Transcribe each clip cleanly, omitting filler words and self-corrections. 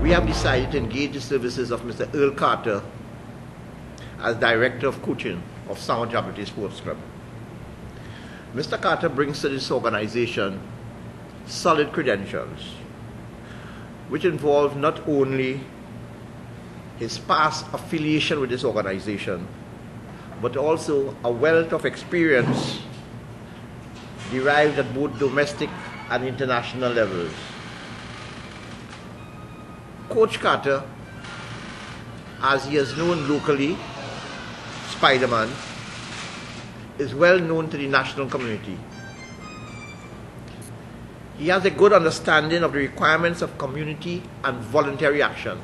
we have decided to engage the services of Mr. Earl Carter as Director of Coaching of South Jabloteh Sports Club. Mr. Carter brings to this organization solid credentials, which involve not only his past affiliation with this organization, but also a wealth of experience derived at both domestic and international levels. Coach Carter, as he is known locally, Spider-Man, is well known to the national community. He has a good understanding of the requirements of community and voluntary action.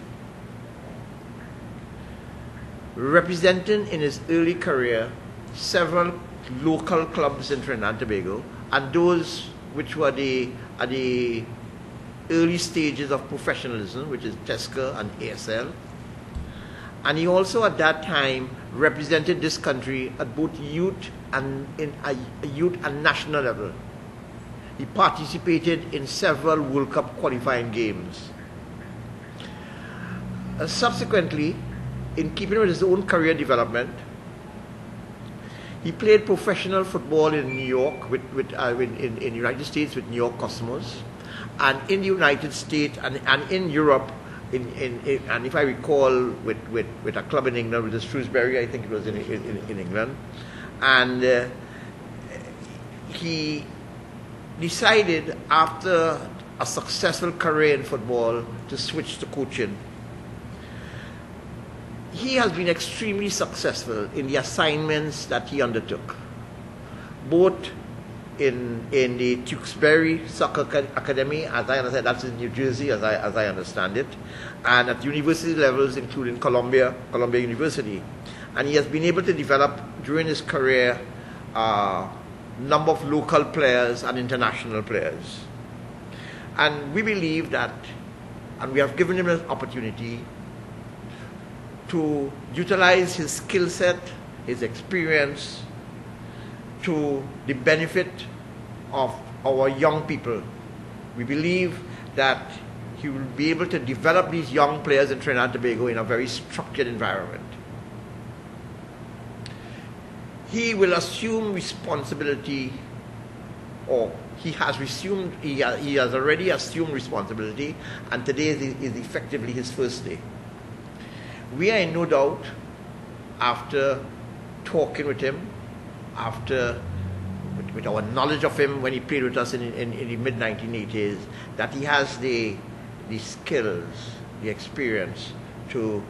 Representing in his early career several local clubs in Trinidad and Tobago, and those which were at the early stages of professionalism, which is TESCA and ASL. And he also at that time represented this country at both youth and youth and national level. He participated in several World Cup qualifying games. Subsequently, in keeping with his own career development, he played professional football in New York in the United States with New York Cosmos, and in the United States and in Europe, and if I recall, with a club in England, with the Shrewsbury, I think it was in England, and he decided after a successful career in football to switch to coaching. He has been extremely successful in the assignments that he undertook, both in the Tewksbury Soccer Academy, as I understand, that's in New Jersey, as I understand it, and at university levels, including Columbia University. And he has been able to develop during his career a number of local players and international players. And we believe that, and we have given him an opportunity to utilize his skill set, his experience, to the benefit of our young people. We believe that he will be able to develop these young players in Trinidad and Tobago in a very structured environment. He will assume responsibility, or he has already assumed responsibility, and today is effectively his first day. We are in no doubt, after talking with him, with our knowledge of him when he played with us in the mid-1980s, that he has the skills, the experience to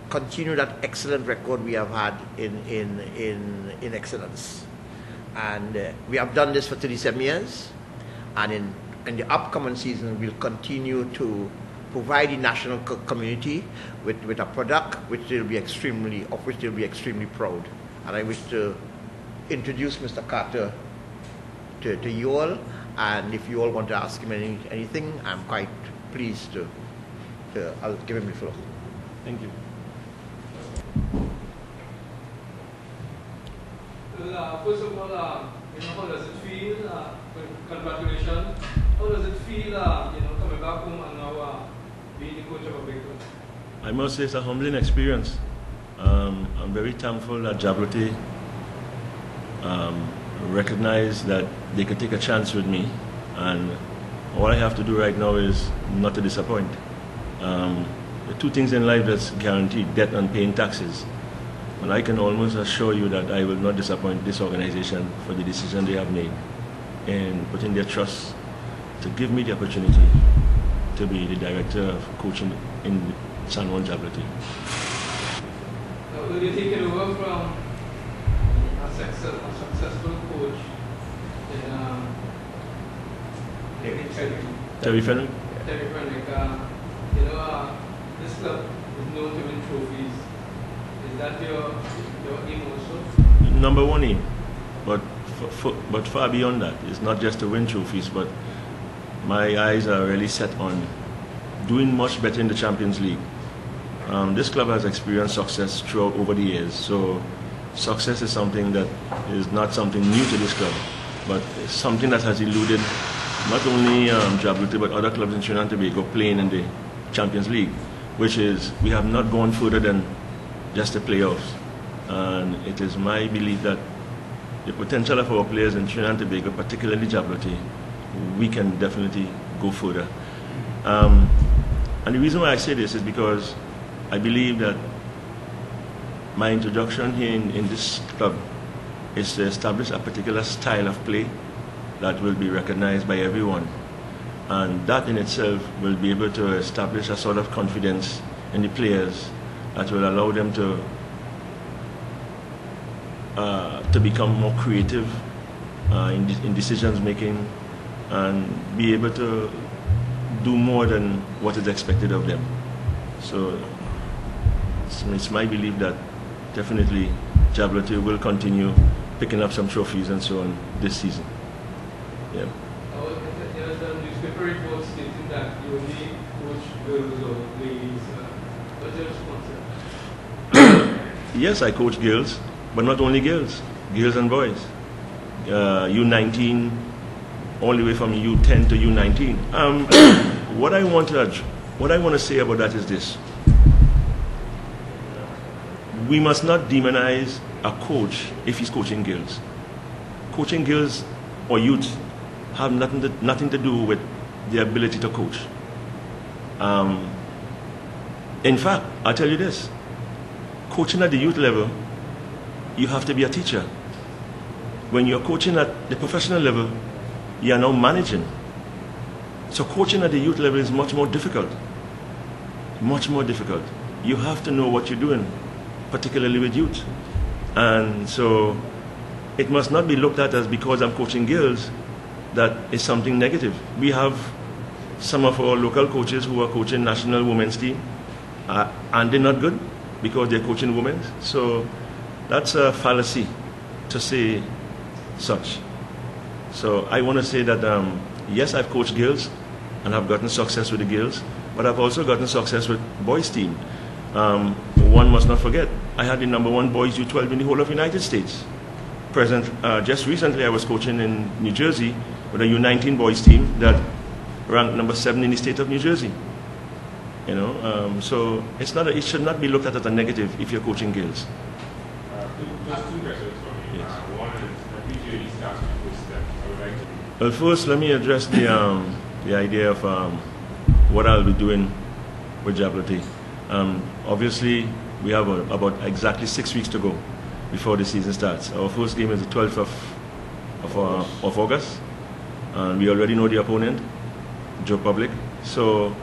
continue that excellent record we have had in excellence. And we have done this for 37 years, and in the upcoming season we'll continue to provide the national community with a product of which they'll be extremely proud. And I wish to introduce Mr. Carter to you all, and if you all want to ask him anything, I'm quite pleased to I'll give him the floor. Thank you. Well, first of all, how does it feel? Congratulations. How does it feel, coming back home and now being the coach of a big club? I must say it's a humbling experience. I'm very thankful that Jabloteh recognized that they could take a chance with me, and all I have to do right now is not to disappoint. The two things in life that's guaranteed: debt and paying taxes. And I can almost assure you that I will not disappoint this organization for the decision they have made in putting their trust to give me the opportunity to be the director of coaching in San Juan Jabloteh. Will you take it over from a successful coach in Terry Fenwick? Terry Fenwick, this club is known to win trophies. Is that your aim also? Number one aim, but far beyond that. It's not just to win trophies, but my eyes are really set on doing much better in the Champions League. This club has experienced success throughout over the years, so success is something that is not something new to this club, but something that has eluded not only Jabloteh but other clubs in Trinidad and Tobago playing in the Champions League, which is we have not gone further than just the playoffs. And it is my belief that the potential of our players in Trinidad and Tobago, particularly Jabloteh, we can definitely go further. And the reason why I say this is because I believe that my introduction here in this club is to establish a particular style of play that will be recognized by everyone. And that in itself will be able to establish a sort of confidence in the players that will allow them to become more creative in decisions making and be able to do more than what is expected of them. So it's my belief that definitely Jabloteh will continue picking up some trophies and so on this season. Yeah. There's a newspaper report stating that you only coach girls or ladies. What's your response? Yes, I coach girls, but not only girls, girls and boys. U19, all the way from U10 to U19. What I want to say about that is this: we must not demonize a coach if he's coaching girls. Coaching girls or youth have nothing to do with the ability to coach. In fact, I'll tell you this: coaching at the youth level, you have to be a teacher. When you're coaching at the professional level, you are now managing. So coaching at the youth level is much more difficult. Much more difficult. You have to know what you're doing, particularly with youth. And so it must not be looked at as because I'm coaching girls that is something negative. We have some of our local coaches who are coaching national women's team and they're not good because they're coaching women. So that's a fallacy to say such. So I want to say that yes, I've coached girls and I've gotten success with the girls, but I've also gotten success with boys team. One must not forget, I had the #1 boys U12 in the whole of the United States. Just recently I was coaching in New Jersey with a U19 boys team that ranked #7 in the state of New Jersey. You know, so it should not be looked at as a negative if you're coaching girls. Just two questions for me. Yes. One is, I think you already started with steps. I would like to... Well, first let me address the idea of what I'll be doing with Jabloteh. Obviously, we have about exactly 6 weeks to go before the season starts. Our first game is the 12th of August, and we already know the opponent, Joe Public. So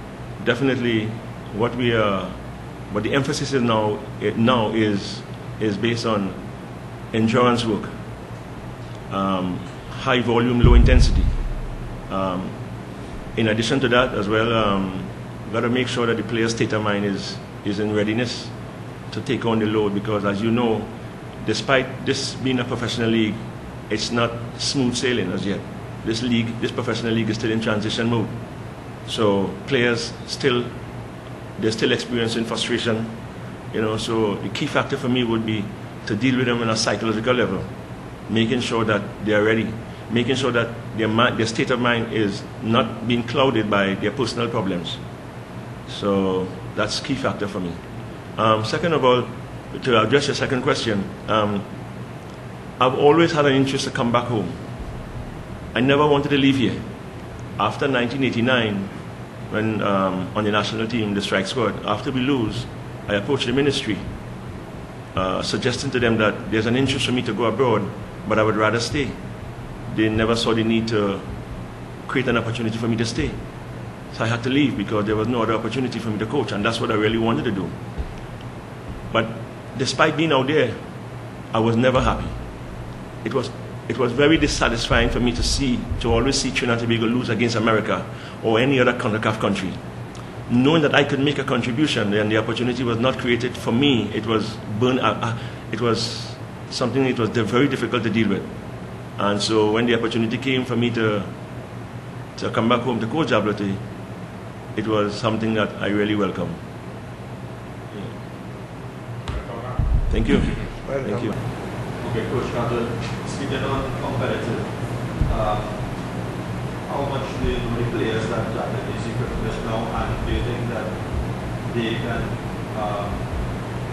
definitely, what the emphasis is now is based on endurance work, high volume, low intensity. In addition to that, as well, we've got to make sure that the player's state of mind is in readiness to take on the load, because as you know, despite this being a professional league, it's not smooth sailing as yet. This professional league is still in transition mode. So players they're still experiencing frustration, you know, so the key factor for me would be to deal with them on a psychological level, making sure that they're ready, making sure that their state of mind is not being clouded by their personal problems. So that's key factor for me. Second of all, to address your second question, I've always had an interest to come back home. I never wanted to leave here. After 1989, when on the national team, the strike squad, after we lose, I approached the ministry, suggesting to them that there's an interest for me to go abroad, but I would rather stay. They never saw the need to create an opportunity for me to stay. So I had to leave because there was no other opportunity for me to coach, and that's what I really wanted to do. But despite being out there, I was never happy. It was very dissatisfying for me to always see Trinidad and Tobago lose against America or any other CONCACAF country. Knowing that I could make a contribution and the opportunity was not created for me, it was something that was very difficult to deal with. And so when the opportunity came for me to come back home to coach Jabloteh, it was something that I really welcome. Thank you. Thank you. Okay, Coach Campbell, speaking on competitive, how much do the players that Jabloteh is equipped with now, and do you think that they can,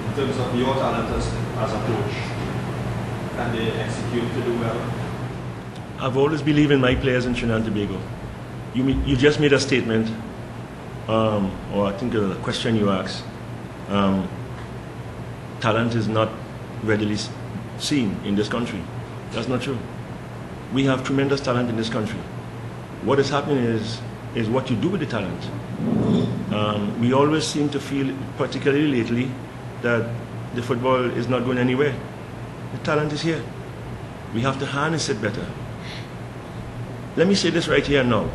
in terms of your talent as a coach, can they execute to do well? I've always believed in my players in Trinidad and Tobago. You just made a statement, or I think a question you asked. Talent is not readily seen in this country. That's not true. We have tremendous talent in this country. What is happening is what you do with the talent. We always seem to feel, particularly lately, that the football is not going anywhere. The talent is here. We have to harness it better. Let me say this right here now.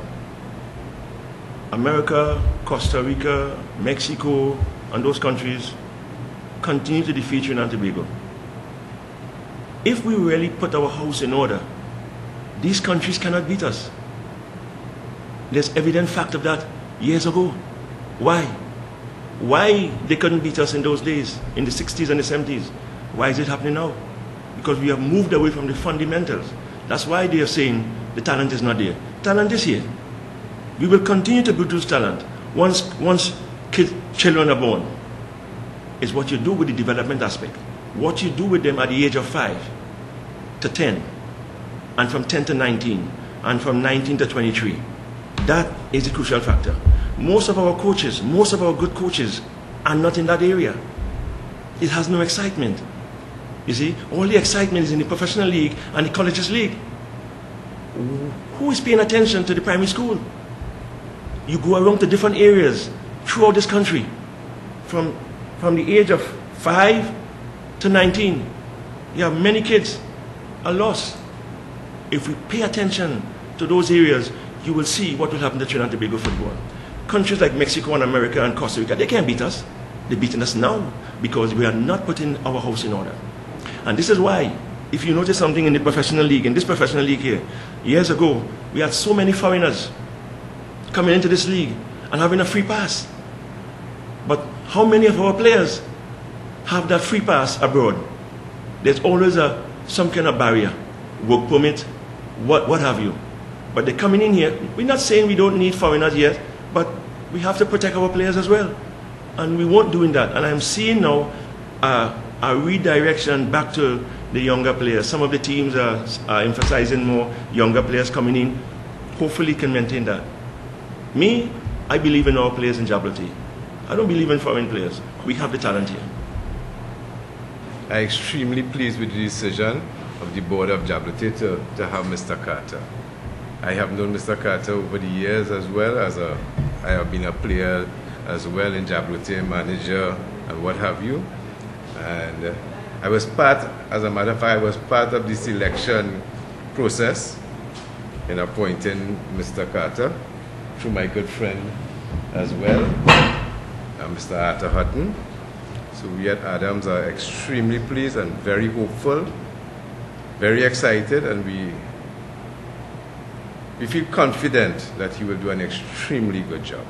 America, Costa Rica, Mexico, and those countries continue to defeat Trinidad and Tobago. If we really put our house in order, these countries cannot beat us. There's evident fact of that years ago. Why? Why they couldn't beat us in those days, in the 60s and the 70s? Why is it happening now? Because we have moved away from the fundamentals. That's why they are saying the talent is not there. Talent is here. We will continue to produce talent. Once children are born, it's what you do with the development aspect. What you do with them at the age of 5 to 10, and from 10 to 19, and from 19 to 23. That is the crucial factor. Most of our coaches, most of our good coaches are not in that area. It has no excitement. You see, all the excitement is in the professional league and the colleges league. Who is paying attention to the primary school? You go around to different areas throughout this country, from the age of 5 to 19. You have many kids are lost. If we pay attention to those areas, you will see what will happen to Trinidad and Tobago football. Countries like Mexico and America and Costa Rica, they can't beat us. They're beating us now because we are not putting our house in order. And this is why, if you notice something in the professional league, in this professional league here, years ago, we had so many foreigners coming into this league and having a free pass. But how many of our players have that free pass abroad? There's always some kind of barrier, work permit, what have you. But they're coming in here. We're not saying we don't need foreigners yet, but we have to protect our players as well. And we won't doing that. And I'm seeing now a redirection back to the younger players. Some of the teams are emphasizing more younger players coming in. Hopefully can maintain that. Me, I believe in our players in Jabloteh. I don't believe in foreign players. We have the talent here. I'm extremely pleased with the decision of the board of Jabloteh to have Mr. Carter. I have known Mr. Carter over the years as well as I have been a player as well in Jabloteh, manager and what have you. And I was part, as a matter of fact, I was part of the selection process in appointing Mr. Carter through my good friend as well, Mr. Arthur Hutton. So we at Adams are extremely pleased and very hopeful, very excited, and we feel confident that he will do an extremely good job.